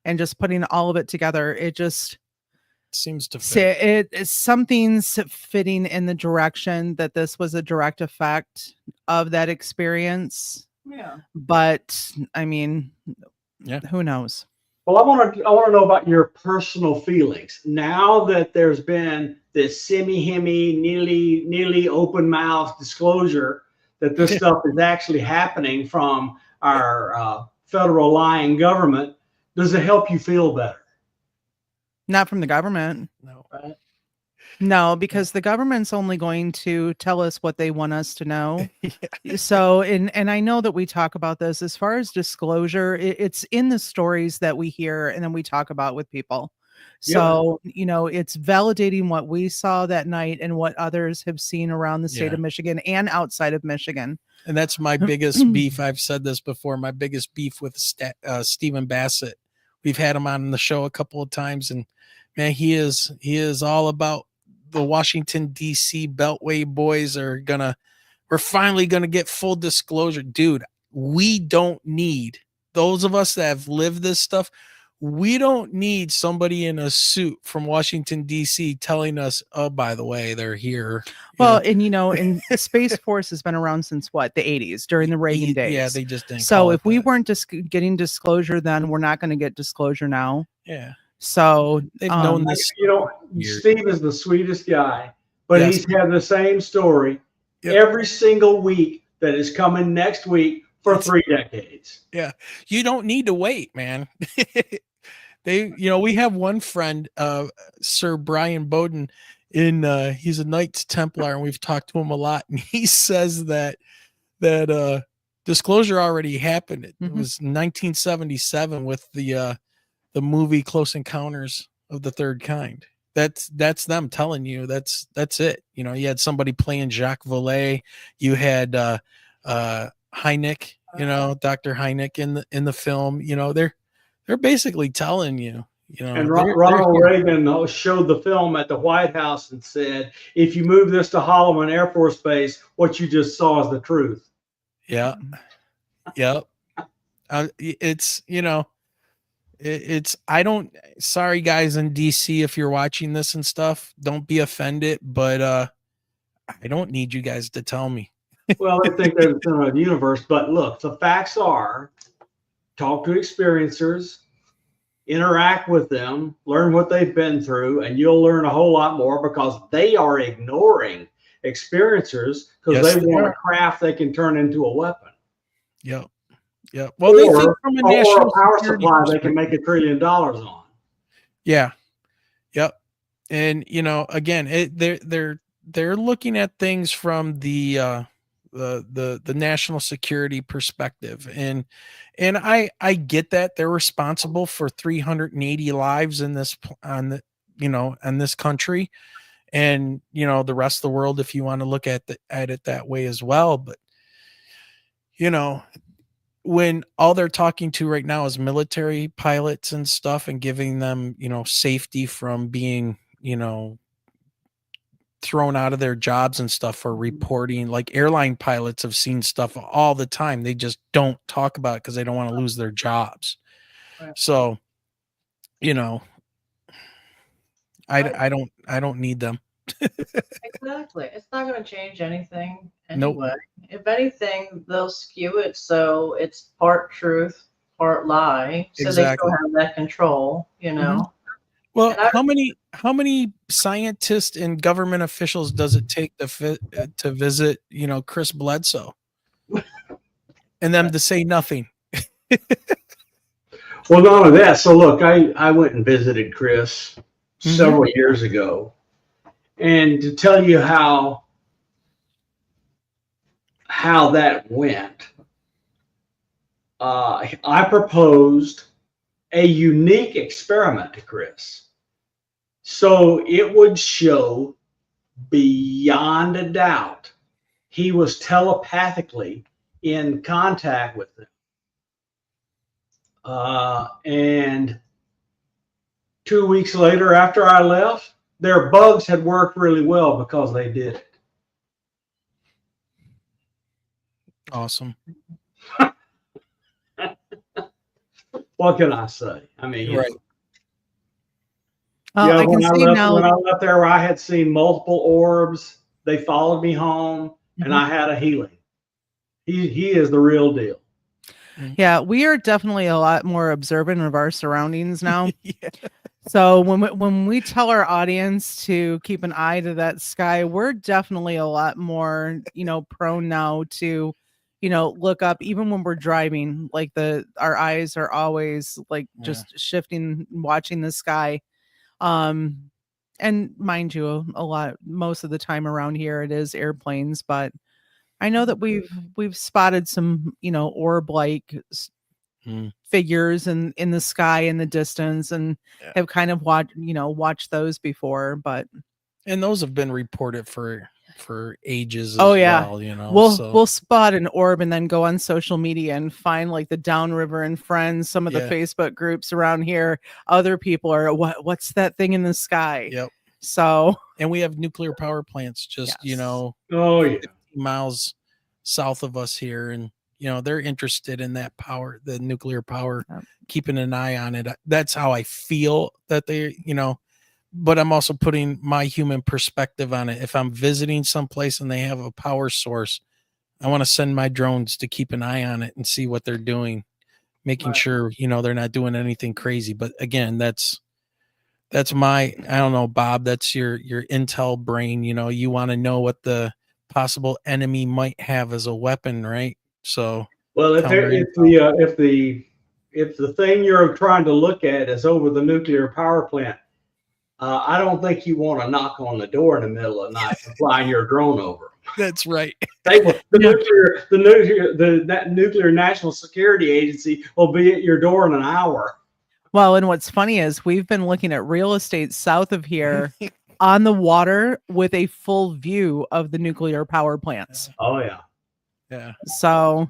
and just putting all of it together. It just Seems to fit. say something's fitting in the direction that this was a direct effect of that experience. Yeah. But I mean, Yeah. who knows? Well, I want to know about your personal feelings now that there's been this semi-hemi, nearly open mouth disclosure that this stuff is actually happening from our federal lying government. Does it help you feel better? Not from the government. No. Right. No, because the government's only going to tell us what they want us to know. Yeah. So, and I know that we talk about this as far as disclosure, it's in the stories that we hear and then we talk about with people. So, it's validating what we saw that night and what others have seen around the state Yeah. of Michigan and outside of Michigan. And that's my biggest beef. I've said this before. My biggest beef with Stephen Bassett. We've had him on the show a couple of times, and man, he is all about the Washington D.C. Beltway boys we're finally gonna get full disclosure, dude. We don't need, those of us that have lived this stuff. We don't need somebody in a suit from Washington D.C. telling us, "Oh, by the way, they're here." Well, and and Space Force has been around since what, the 80s during the Reagan days. Yeah, they just didn't. So call if it we that. weren't just getting disclosure, then we're not going to get disclosure now. Yeah, So they've known this. Weird. Steve is the sweetest guy, but Yes. he's had the same story Yep. every single week that is coming next week for 3 decades. Yeah, you don't need to wait, man. We have one friend, Sir Brian Bowden, he's a Knights Templar, and we've talked to him a lot, and he says that disclosure already happened. It was 1977 with the movie Close Encounters of the Third Kind. That's them telling you that's it. You had somebody playing Jacques Vallée. You had Hynek, Dr. Hynek in the film. They're basically telling you. And Ronald Reagan showed the film at the White House and said, "If you move this to Holloman Air Force Base, what you just saw is the truth." Yeah. Yep. Sorry guys in DC, if you're watching this and stuff, don't be offended, but I don't need you guys to tell me. Well, they think that it's in the universe, but look, the facts are: talk to experiencers, interact with them, learn what they've been through, and you'll learn a whole lot more, because they are ignoring experiencers because Yes, they they want are. a craft they can turn into a weapon. Yep. Yep. Well, they think from a or national a power security supply they perspective. can make $1 trillion on. Yeah. Yep. And again, they're looking at things from the national security perspective, and I get that they're responsible for 380 lives in this in this country, and the rest of the world, if you want to look at it that way as well. But when all they're talking to right now is military pilots and stuff, and giving them safety from being thrown out of their jobs and stuff for reporting. Like airline pilots have seen stuff all the time. They just don't talk about it because they don't want to lose their jobs. Right. So, I don't need them. Exactly. It's not going to change anything Nope. anyway. If anything, they'll skew it so it's part truth, part lie, so Exactly. they still have that control, you know. Well, And I- how many scientists and government officials does it take to visit, Chris Bledsoe, and them to say nothing? Well, not only that. So look, I went and visited Chris Mhm. several years ago, and to tell you how that went, I proposed a unique experiment to Chris, so it would show beyond a doubt he was telepathically in contact with them. And 2 weeks later, after I left, their bugs had worked really well because they did it. Awesome. What can I say? I mean, you Right. know, I can when see now. I left there, I had seen multiple orbs. They followed me home, and I had a healing. He is the real deal. Yeah, we are definitely a lot more observant of our surroundings now. Yeah. So when we tell our audience to keep an eye to that sky, we're definitely a lot more, prone now to, look up even when we're driving. Like our eyes are always like just shifting, watching the sky. And mind you, most of the time around here it is airplanes, but I know that we've spotted some, orb-like figures in the sky in the distance, and have kind of watched those before. But And those have been reported for ages as well, we'll spot an orb and then go on social media and find like the Downriver and Friends, some of the Facebook groups around here. Other people are, what's that thing in the sky? Yep. So, and we have nuclear power plants just, Oh yeah, 50 miles south of us here, and they're interested in that power, the nuclear power, keeping an eye on it. That's how I feel that they, but I'm also putting my human perspective on it. If I'm visiting someplace and they have a power source, I want to send my drones to keep an eye on it and see what they're doing, making sure, they're not doing anything crazy. But again, that's my, I don't know, Bob, that's your intel brain. You want to know what the possible enemy might have as a weapon, right? So, well, if the thing you're trying to look at is over the nuclear power plant, I don't think you want to knock on the door in the middle of the night and flying your drone over. That's right. The nuclear National Security Agency will be at your door in an hour. Well, and what's funny is we've been looking at real estate south of here on the water with a full view of the nuclear power plants. Oh yeah. Yeah. So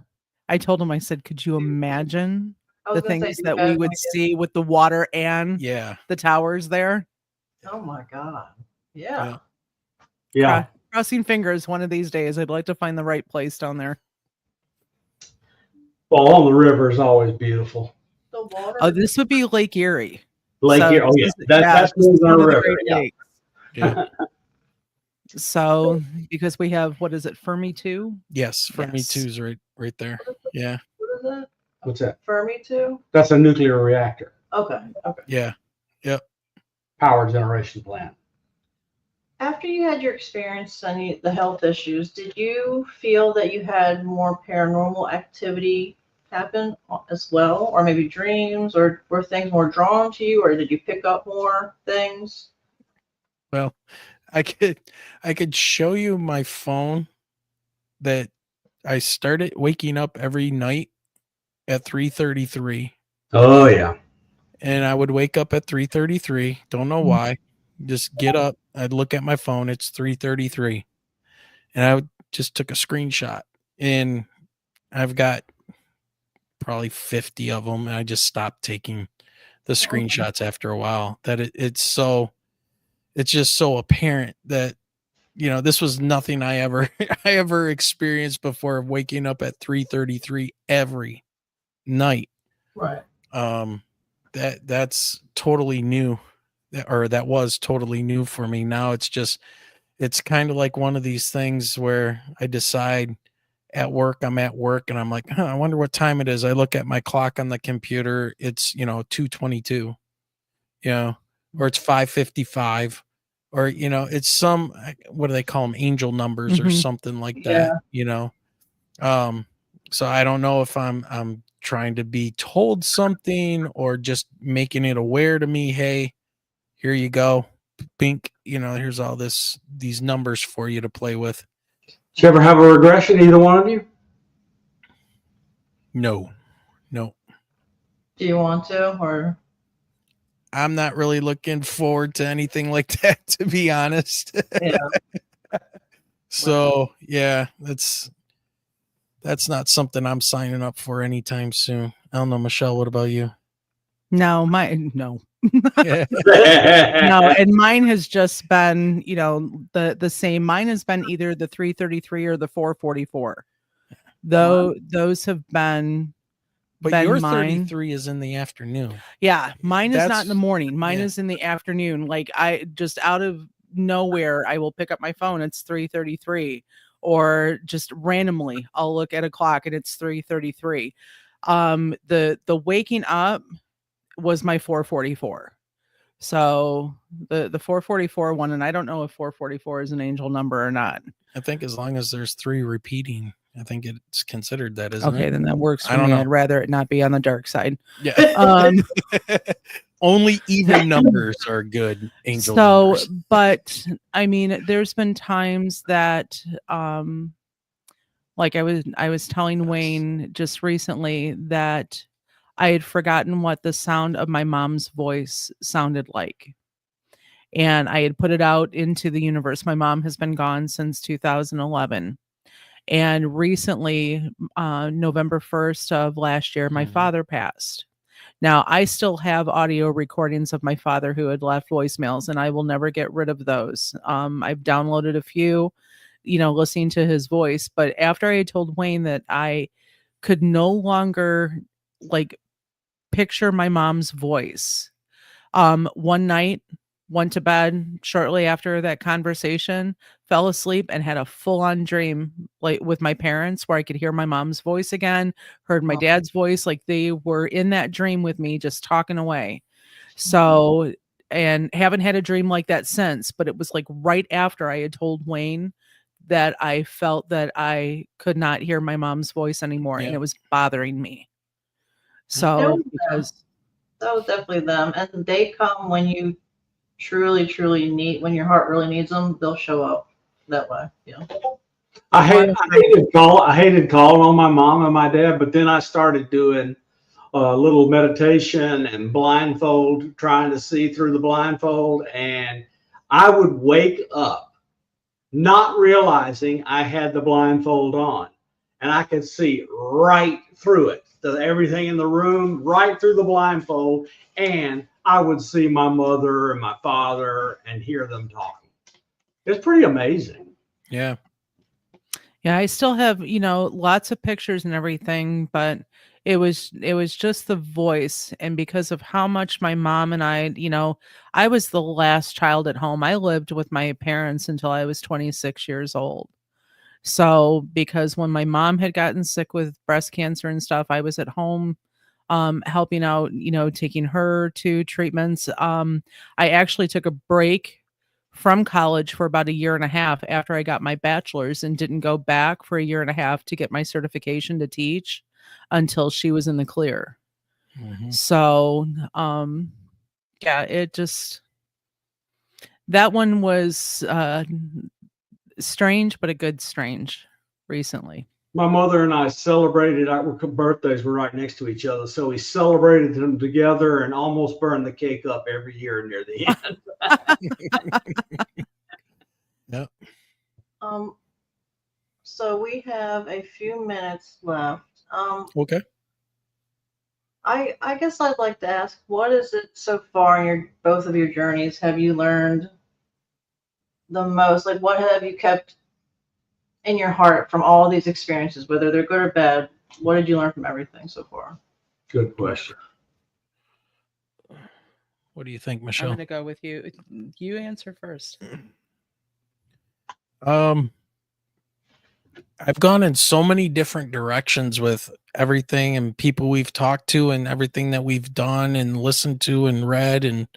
I told him, I said, could you imagine the things that we would see with the water and the towers there? Oh my God. Yeah. Yeah. Crossing fingers one of these days. I'd like to find the right place down there. Well, on the river is always beautiful. The water. Oh, this would be Lake Erie. Lake Erie. Oh, yeah. That's this is on one the of the river. Great Yeah. Lakes. Yeah. So, because we have, what is it, Fermi 2? Yes, Fermi 2 is right there. Yeah. What is that? What's that? Fermi 2? That's a nuclear reactor. Okay. Okay. Yeah. Yep. Power generation plant. After you had your experience and the health issues, did you feel that you had more paranormal activity happen as well? Or maybe dreams? Or were things more drawn to you? Or did you pick up more things? Well, I could show you my phone that I started waking up every night at 3:33. Oh yeah. And I would wake up at 3:33. Don't know why. Just get up. I'd look at my phone. It's 3:33. And I just took a screenshot. And I've got probably 50 of them. And I just stopped taking the screenshots after a while. That it's just so apparent that, this was nothing I ever experienced before, of waking up at 3:33 every night. Right. That's totally new, that was totally new for me. Now it's kind of like one of these things where I decide at work, I'm at work and I'm like, I wonder what time it is. I look at my clock on the computer. It's, 2:22, or it's 5:55, or, it's some, what do they call them? Angel numbers or Mhm. something like Yeah. that. So I don't know if I'm trying to be told something or just making it aware to me. Hey, here you go. Bink, here's all these numbers for you to play with. Did you ever have a regression, either one of you? No. Do you want to, or I'm not really looking forward to anything like that, to be honest. yeah? So yeah, that's not something I'm signing up for anytime soon. I don't know, Michelle, what about you? No, no. Yeah. No, and mine has just been, the same. Mine has been either the 3:33 or the 4:44. Though those have been But your mine. 33 is in the afternoon. Yeah, mine is not in the That's- morning. Mine yeah. is in the afternoon. Like, I just out of nowhere, I will pick up my phone. It's 3:33, or just randomly, I'll look at a clock and it's 3:33. The waking up was my 4:44. So the 4:44 one, and I don't know if 4:44 is an angel number or not. I think as long as there's 3 repeating, I think it's considered that, isn't Okay, it? then that works for I don't me. know. I'd rather it not be on the dark side. Yeah. Only even numbers are good angel So, numbers. but I mean, there's been times that, like I was telling Wayne just recently that I had forgotten what the sound of my mom's voice sounded like. And I had put it out into the universe. My mom has been gone since 2011. And recently, November 1st of last year, my father passed. Now, I still have audio recordings of my father who had left voicemails, and I will never get rid of those. I've downloaded a few, listening to his voice. But after I had told Wayne that I could no longer like picture my mom's voice, one night, went to bed shortly after that conversation, fell asleep, and had a full-on dream, like, with my parents, where I could hear my mom's voice again, heard my dad's voice, like they were in that dream with me, just talking away. So, and haven't had a dream like that since, but it was like right after I had told Wayne that I felt that I could not hear my mom's voice anymore, and Yeah. it was bothering me. That So, was because that was definitely them, and they come when you truly need, when your heart really needs them. They'll show up that way. Yeah. I hated calling on my mom and my dad, but then I started doing a little meditation and blindfold, trying to see through the blindfold, and I would wake up not realizing I had the blindfold on, and I could see right through it, everything in the room, right through the blindfold, and I would see my mother and my father and hear them talking. It's pretty amazing. Yeah. Yeah, I still have, lots of pictures and everything, but it was just the voice. And because of how much my mom and I was the last child at home. I lived with my parents until I was 26 years old. So, because when my mom had gotten sick with breast cancer and stuff, I was at home helping out, taking her to treatments. I actually took a break from college for about a year and a half after I got my bachelor's, and didn't go back for a year and a half to get my certification to teach until she was in the clear. Mhm. So, yeah, that one was strange, but a good strange recently. My mother and I celebrated, our birthdays were right next to each other, so we celebrated them together and almost burned the cake up every year near the end. Yep. So we have a few minutes left. Okay. I guess I'd like to ask, what is it so far in both of your journeys have you learned the most? Like, what have you kept in your heart from all these experiences, whether they're good or bad? What did you learn from everything so far? Good question. What do you think, I'm Michelle? going to go with you. You answer first. I've gone in so many different directions with everything and people we've talked to and everything that we've done and listened to and read and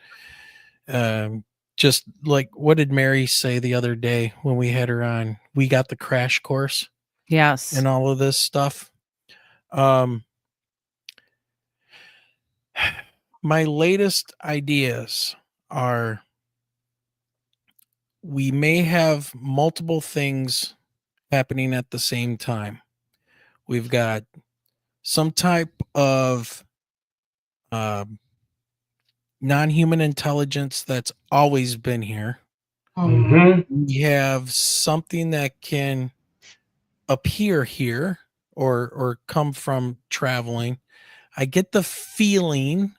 just like what did Mary say the other day when we had her on? We got the crash course Yes. and all of this stuff. Um, my latest ideas are we may have multiple things happening at the same time. We've got some type of um, non-human intelligence that's always been here. Mm-hmm. We have something that can appear here or come from traveling. I get the feeling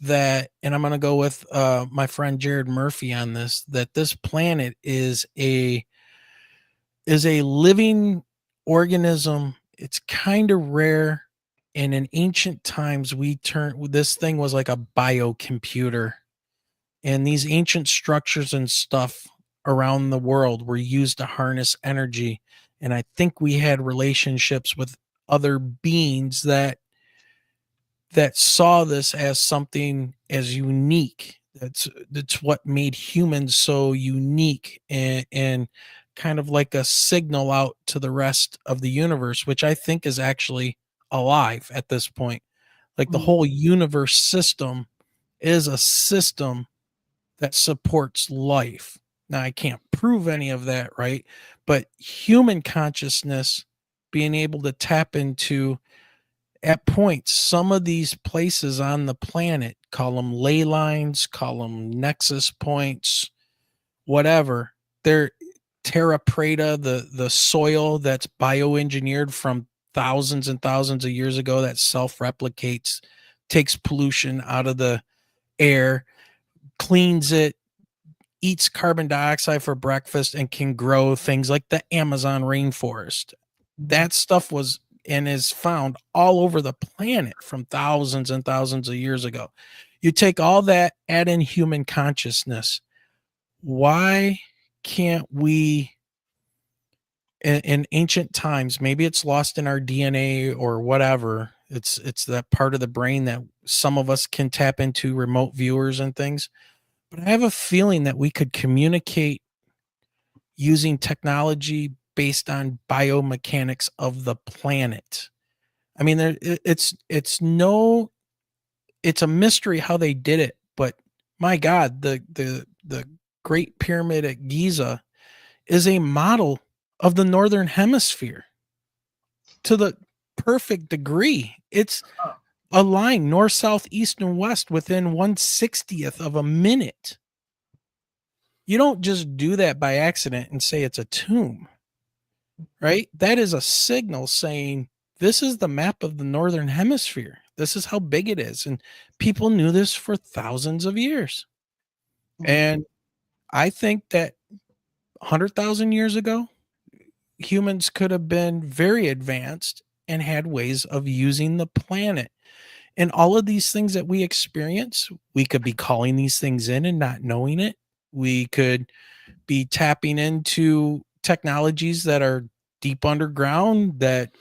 that, and I'm going to go with my friend Jared Murphy on this, that this planet is a living organism. It's kind of rare. And in ancient times, this thing was like a biocomputer. And these ancient structures and stuff around the world were used to harness energy. And I think we had relationships with other beings that saw this as something as unique. That's what made humans so unique and kind of like a signal out to the rest of the universe, which I think is actually alive at this point. Like the whole universe system is a system that supports life. Now, I can't prove any of that, right? But human consciousness being able to tap into, at points, some of these places on the planet, call them ley lines, call them nexus points, whatever, they're terra preta, the soil that's bioengineered from thousands and thousands of years ago that self-replicates, takes pollution out of the air, cleans it, eats carbon dioxide for breakfast, and can grow things like the Amazon rainforest. That stuff was and is found all over the planet from thousands and thousands of years ago. You take all that, add in human consciousness. Why can't we, in ancient times, maybe it's lost in our DNA or whatever, it's that part of the brain that some of us can tap into, remote viewers and things. But I have a feeling that we could communicate using technology based on biomechanics of the planet. I mean, it's a mystery how they did it, but my God, the Great Pyramid at Giza is a model of the Northern Hemisphere to the perfect degree. It's a line north, south, east, and west within 1/60th of a minute. You don't just do that by accident and say it's a tomb, right? That is a signal saying this is the map of the Northern Hemisphere. This is how big it is. And people knew this for thousands of years. And I think that 100,000 years ago, humans could have been very advanced and had ways of using the planet. And all of these things that we experience, we could be calling these things in and not knowing it. We could be tapping into technologies that are deep underground that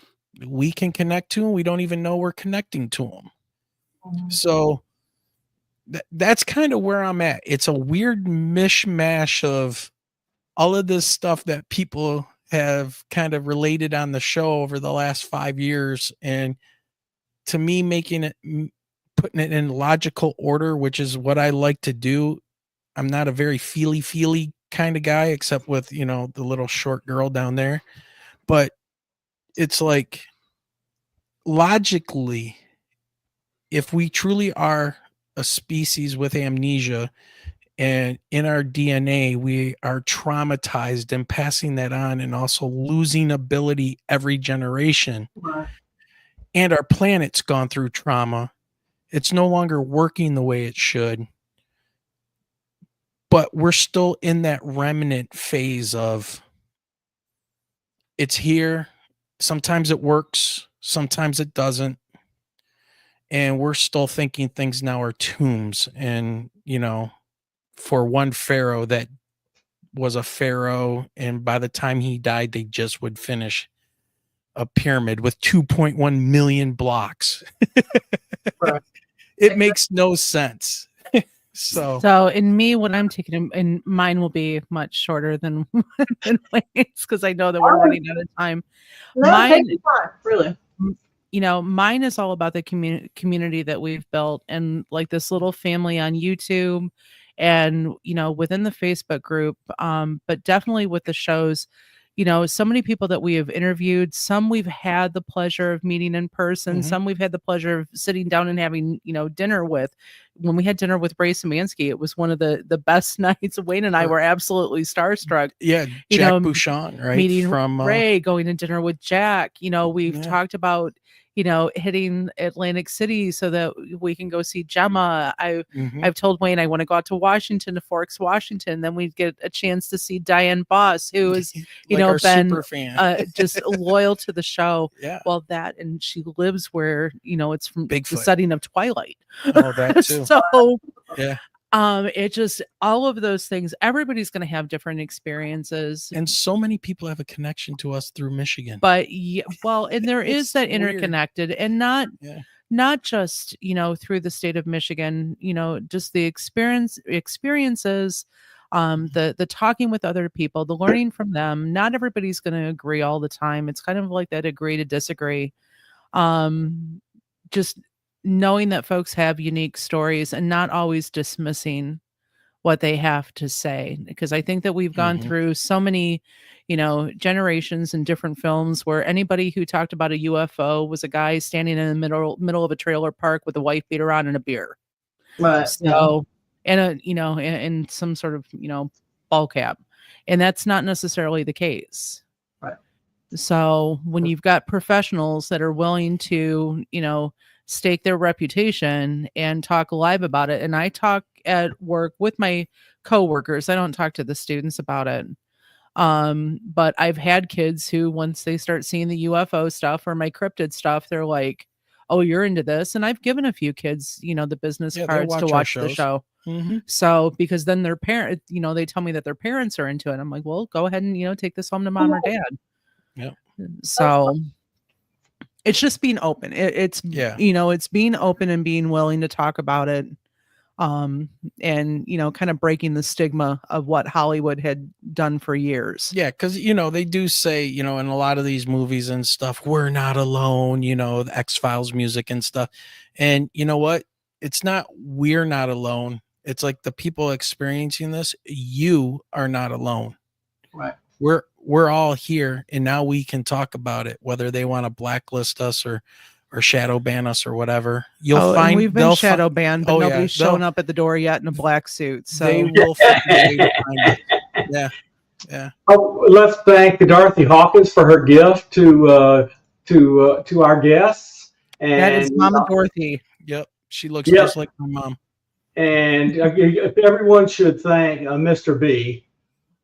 we can connect to and we don't even know we're connecting to them. So that's kind of where I'm at. It's a weird mishmash of all of this stuff that people have kind of related on the show over the last 5 years, and to me putting it in logical order, which is what I like to do. I'm not a very feely kind of guy, except with, the little short girl down there. But it's like, logically, if we truly are a species with amnesia and in our DNA, we are traumatized and passing that on and also losing ability every generation. Right. And our planet's gone through trauma. It's no longer working the way it should. But we're still in that remnant phase of it's here. Sometimes it works, sometimes it doesn't. And we're still thinking things now are tombs. And, for one pharaoh that was a pharaoh, and by the time he died, they just would finish a pyramid with 2.1 million blocks. Right. It makes no sense. So in me, what I'm taking, and mine will be much shorter than Wayne's because I know that we're running out of time. No, Mine, take your time, really. mine is all about the community that we've built and like this little family on YouTube and, within the Facebook group, but definitely with the shows, so many people that we have interviewed, some we've had the pleasure of meeting in person, Mhm. some we've had the pleasure of sitting down and having, dinner with. When we had dinner with Ray Szymanski, it was one of the best nights. Wayne and I were absolutely starstruck. yeah, You Jack know, Bouchon, right? Meeting From Ray, going to dinner with Jack. We've Yeah. talked about, hitting Atlantic City so that we can go see Gemma. Mhm. I've told Wayne I want to go out to Washington, to Forks, Washington. Then we get a chance to see Diane Boss, who is, like our been super fan. just loyal to the show. Yeah. Well, and she lives where, it's from the Bigfoot. setting of Twilight. Oh, that too. So Yeah. it just, all of those things, everybody's going to have different experiences. And so many people have a connection to us through Michigan. But yeah, well, and there is It's that weird. interconnected, and not Yeah. not just, through the state of Michigan, just the experiences, the talking with other people, the learning from them. Not everybody's going to agree all the time. It's kind of like that agree to disagree. Just knowing that folks have unique stories and not always dismissing what they have to say, because I think that we've gone Mhm. through so many, generations and different films where anybody who talked about a UFO was a guy standing in the middle of a trailer park with a wife beater on and a beer. Right. So, and and some sort of, ball cap. And that's not necessarily the case. Right. So when you've got professionals that are willing to, stake their reputation and talk live about it. And I talk at work with my coworkers. I don't talk to the students about it. But I've had kids who, once they start seeing the UFO stuff or my cryptid stuff, they're like, "Oh, you're into this." And I've given a few kids, the business Yeah, they'll cards to watch our watch the shows. show. Mhm. So, because then their parent, they tell me that their parents are into it. I'm like, well, go ahead and, take this home to mom or dad. Yep. So it's just being open. It's, Yeah. it's being open and being willing to talk about it. And, kind of breaking the stigma of what Hollywood had done for years. Yeah, because they do say, in a lot of these movies and stuff, we're not alone, the X-Files music and stuff. And you know what? It's not we're not alone. It's like the people experiencing this, you are not alone. Right. We're all here, and now we can talk about it, whether they want to blacklist us or shadow ban us or whatever. You'll find and we've been shadow banned, but Oh, yeah, nobody's they'll- shown up at the door yet in a black suit. So they will find a way to find us. Yeah. Yeah. Oh, let's thank Dorothy Hawkins for her gift to our guests. And that is Mama Dorothy. Yep. She looks Yep. just like my mom. And everyone should thank Mr. B.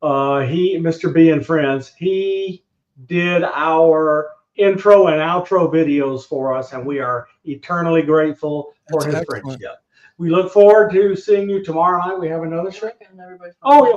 Mr. B and Friends, he did our intro and outro videos for us, and we are eternally grateful for That's his excellent. friendship. We look forward to seeing you tomorrow night. We have another show. And everybody Oh yeah,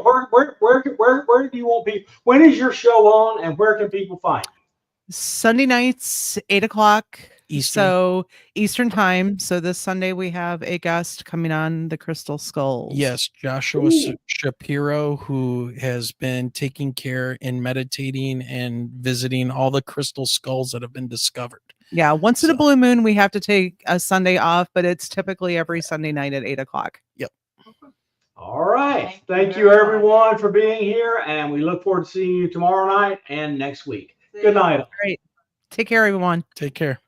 where do you want people? When is your show on, and where can people find you? Sunday nights, 8:00 Eastern. So Eastern time. So this Sunday we have a guest coming on, the Crystal Skulls. Yes, Joshua Shapiro, who has been taking care and meditating and visiting all the crystal skulls that have been discovered. Yeah. Once in a So- blue moon, we have to take a Sunday off, but it's typically every Sunday night at 8:00. All right. Thank Thank you you very much. everyone for being here, and we look forward to seeing you tomorrow night and next week. Good night. All right. Take care, everyone. Take care.